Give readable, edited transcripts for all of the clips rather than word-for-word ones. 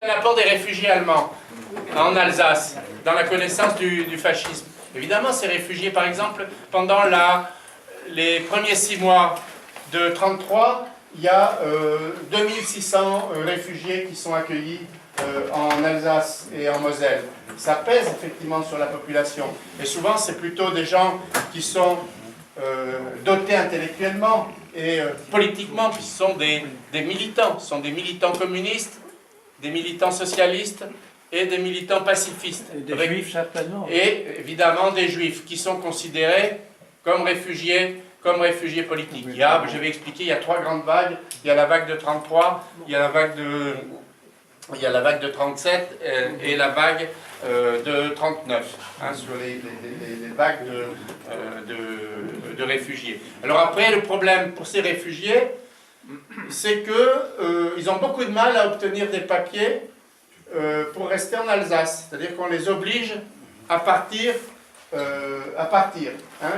L'apport des réfugiés allemands en Alsace, dans la connaissance du fascisme. Évidemment, ces réfugiés, par exemple, pendant les premiers 6 mois de 1933, il y a 2600 réfugiés qui sont accueillis en Alsace et en Moselle. Ça pèse effectivement sur la population. Et souvent, c'est plutôt des gens qui sont dotés intellectuellement et politiquement, puis ce sont des militants. Ce sont des militants communistes, des militants socialistes et des militants pacifistes. Et des juifs, certainement. Et évidemment des juifs qui sont considérés comme réfugiés politiques. Je vais expliquer, il y a 3 grandes vagues. Il y a la vague de 33, il y a la vague de 37 et la vague de 39, hein, sur les vagues de réfugiés. Alors après, le problème pour ces réfugiés, c'est qu'ils ont beaucoup de mal à obtenir des papiers pour rester en Alsace. C'est-à-dire qu'on les oblige à partir. Hein.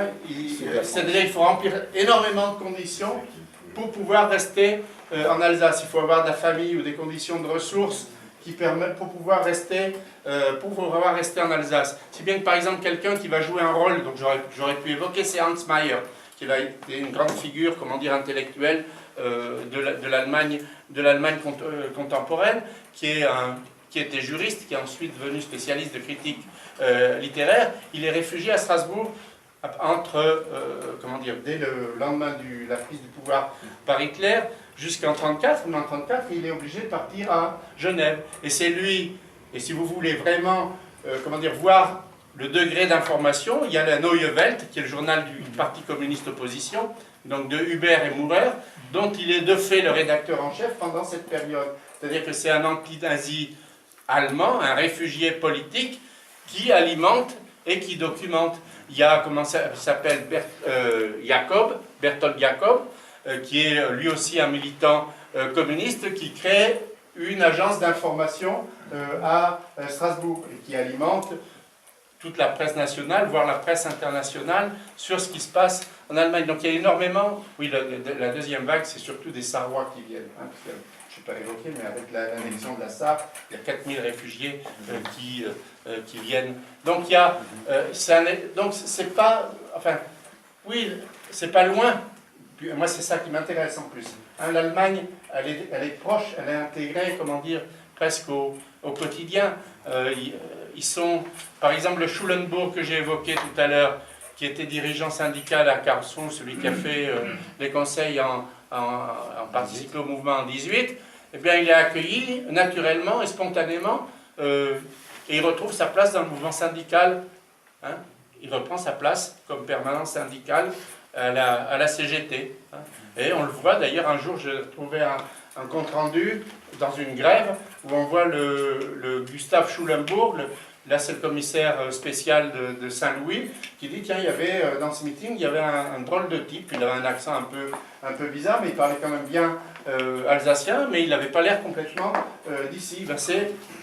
C'est-à-dire qu'il faut remplir énormément de conditions pour pouvoir rester en Alsace. Il faut avoir de la famille ou des conditions de ressources qui permettent pour pouvoir rester en Alsace. Si bien que par exemple quelqu'un qui va jouer un rôle, donc j'aurais pu évoquer, c'est Hans Mayer, qui a été une grande figure, comment dire, intellectuelle de l'Allemagne contemporaine, qui était juriste, qui est ensuite devenu spécialiste de critique littéraire. Il est réfugié à Strasbourg dès le lendemain de la prise du pouvoir par Hitler jusqu'en 1934. Mais en 1934, il est obligé de partir à Genève. Et c'est lui, et si vous voulez vraiment voir le degré d'information, il y a la Neue Welt, qui est le journal du Parti communiste opposition, donc de Hubert et Maurer, dont il est de fait le rédacteur en chef pendant cette période. C'est-à-dire que c'est un anti-nazi allemand, un réfugié politique, qui alimente et qui documente. Il y a, s'appelle Bertolt Jacob, qui est lui aussi un militant communiste, qui crée une agence d'information à Strasbourg, et qui alimente toute la presse nationale, voire la presse internationale, sur ce qui se passe en Allemagne. Donc il y a énormément... Oui, la deuxième vague, c'est surtout des Sarrois qui viennent. Hein, parce que, je ne sais pas l'évoquer, mais avec l'annexion de la Sarre, il y a 4000 réfugiés qui viennent. Donc il y a... donc c'est pas... Enfin, oui, c'est pas loin. Puis, moi, c'est ça qui m'intéresse en plus. Hein, l'Allemagne, elle est proche, elle est intégrée, presque au quotidien. Ils sont, par exemple, le Schulenburg que j'ai évoqué tout à l'heure, qui était dirigeant syndical à Karlsruhe, celui qui a fait les conseils en participé au mouvement en 18, eh bien, il est accueilli naturellement et spontanément, et il retrouve sa place dans le mouvement syndical. Hein. Il reprend sa place comme permanent syndical à la CGT. Hein. Et on le voit d'ailleurs, un jour, j'ai trouvé un compte-rendu dans une grève où on voit le Gustav Schulenburg, là c'est le commissaire spécial de Saint-Louis, qui dit tiens, il y avait dans ce meeting, il y avait un drôle de type, il avait un accent un peu bizarre, mais il parlait quand même bien alsacien, mais il n'avait pas l'air complètement d'ici. Ben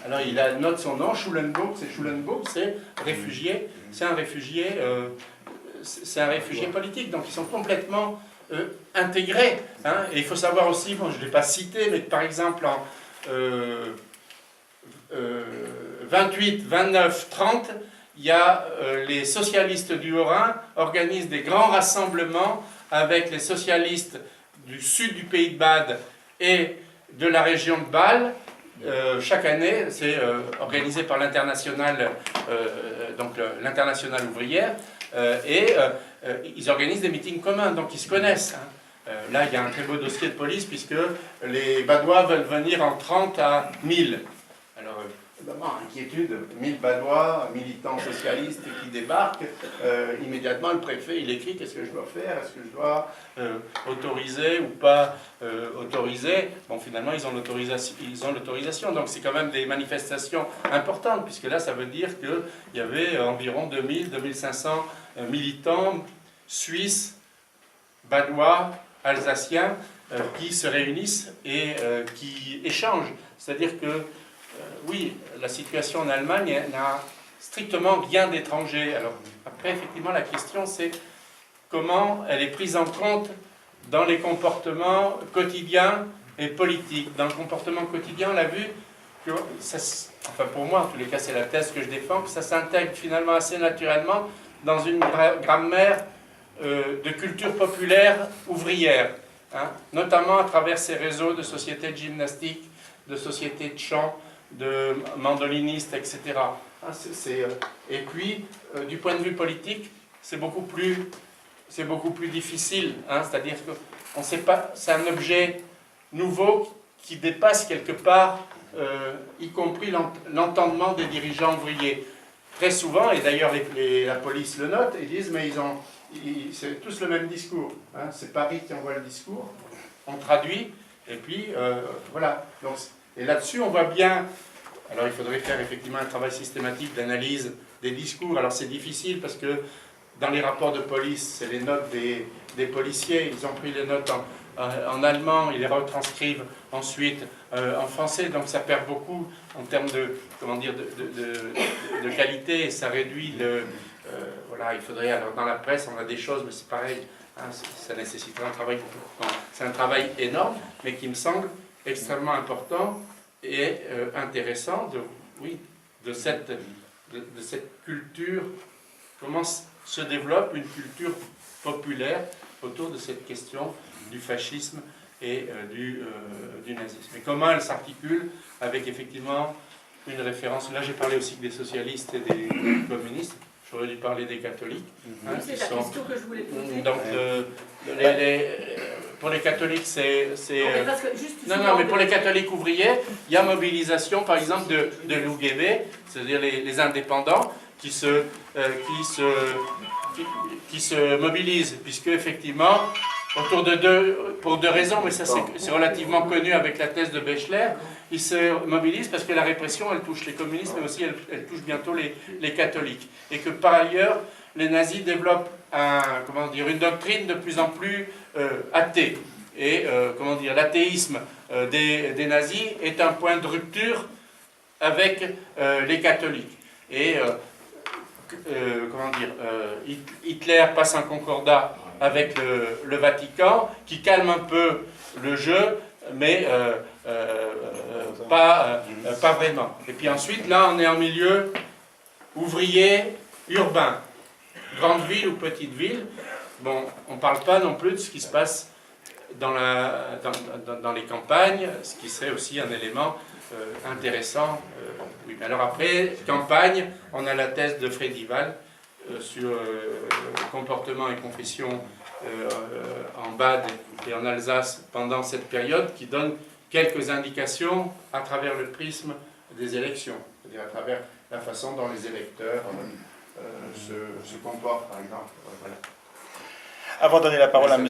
alors il note son nom, Schulenburg, c'est réfugié, c'est un réfugié politique, donc ils sont complètement intégrés. Hein. Et il faut savoir aussi, bon, je ne l'ai pas cité, mais par exemple en 28, 29, 30, il y a les socialistes du Haut-Rhin organisent des grands rassemblements avec les socialistes du sud du Pays de Bade et de la région de Bâle. Chaque année, c'est organisé par l'internationale, donc l'internationale ouvrière, et ils organisent des meetings communs, donc ils se connaissent. Hein. Là, il y a un très beau dossier de police, puisque les Badois veulent venir en 30 à 1000. Alors, évidemment, inquiétude, 1000 Badois, militants socialistes qui débarquent. Immédiatement, le préfet, il écrit: qu'est-ce que je dois faire? Est-ce que je dois autoriser ou pas autoriser? Bon, finalement, ils ont l'autorisation. Donc, c'est quand même des manifestations importantes, puisque là, ça veut dire qu'il y avait environ 2000-2500 militants suisses, badois, alsaciens, qui se réunissent et qui échangent. C'est-à-dire que oui, la situation en Allemagne n'a strictement rien d'étranger. Alors après, effectivement, la question c'est comment elle est prise en compte dans les comportements quotidiens et politiques. Dans le comportement quotidien, on l'a vu, que enfin pour moi en tous les cas c'est la thèse que je défends, que ça s'intègre finalement assez naturellement dans une grammaire de culture populaire ouvrière, hein, notamment à travers ces réseaux de sociétés de gymnastique, de sociétés de chant, de mandolinistes, etc. Hein, et puis, du point de vue politique, c'est beaucoup plus difficile, hein, c'est-à-dire que on sait pas, c'est un objet nouveau qui dépasse quelque part, y compris l'entendement des dirigeants ouvriers. Très souvent, et d'ailleurs la police le note, ils disent mais c'est tous le même discours. Hein, c'est Paris qui envoie le discours, on traduit, et puis voilà. Donc, et là-dessus, on voit bien. Alors il faudrait faire effectivement un travail systématique d'analyse des discours. Alors c'est difficile parce que dans les rapports de police, c'est les notes des policiers, ils ont pris les notes en allemand, ils les retranscrivent ensuite en français, donc ça perd beaucoup en termes de, comment dire, de qualité, et ça réduit le... voilà, il faudrait, alors dans la presse, on a des choses, mais c'est pareil, hein, ça nécessiterait un travail beaucoup. C'est un travail énorme, mais qui me semble extrêmement important et intéressant de cette culture, comment se développe une culture populaire autour de cette question du fascisme et du nazisme. Et comment elle s'articule avec effectivement une référence. Là j'ai parlé aussi des socialistes et des communistes, j'aurais dû parler des catholiques. Hein, c'est la question que je voulais poser. Donc pour les catholiques c'est... Non, mais pour les catholiques ouvriers, il y a mobilisation par exemple de l'UGB, c'est-à-dire les indépendants qui se mobilisent, puisque effectivement, autour pour deux raisons, mais ça c'est relativement connu avec la thèse de Bechler, ils se mobilisent parce que la répression, elle touche les communistes, mais aussi elle touche bientôt les catholiques. Et que par ailleurs, les nazis développent une doctrine de plus en plus athée. Et l'athéisme des nazis est un point de rupture avec les catholiques. Et Hitler passe un concordat avec le Vatican qui calme un peu le jeu, mais pas vraiment. Et puis ensuite, là, on est en milieu ouvrier urbain, grande ville ou petite ville. Bon, on ne parle pas non plus de ce qui se passe dans les campagnes, ce qui serait aussi un élément intéressant. Oui. Alors après, campagne, on a la thèse de Frédival sur comportement et confession en Bade et en Alsace pendant cette période, qui donne quelques indications à travers le prisme des élections, c'est-à-dire à travers la façon dont les électeurs se comportent, par exemple. Voilà. Avant de donner la parole à M.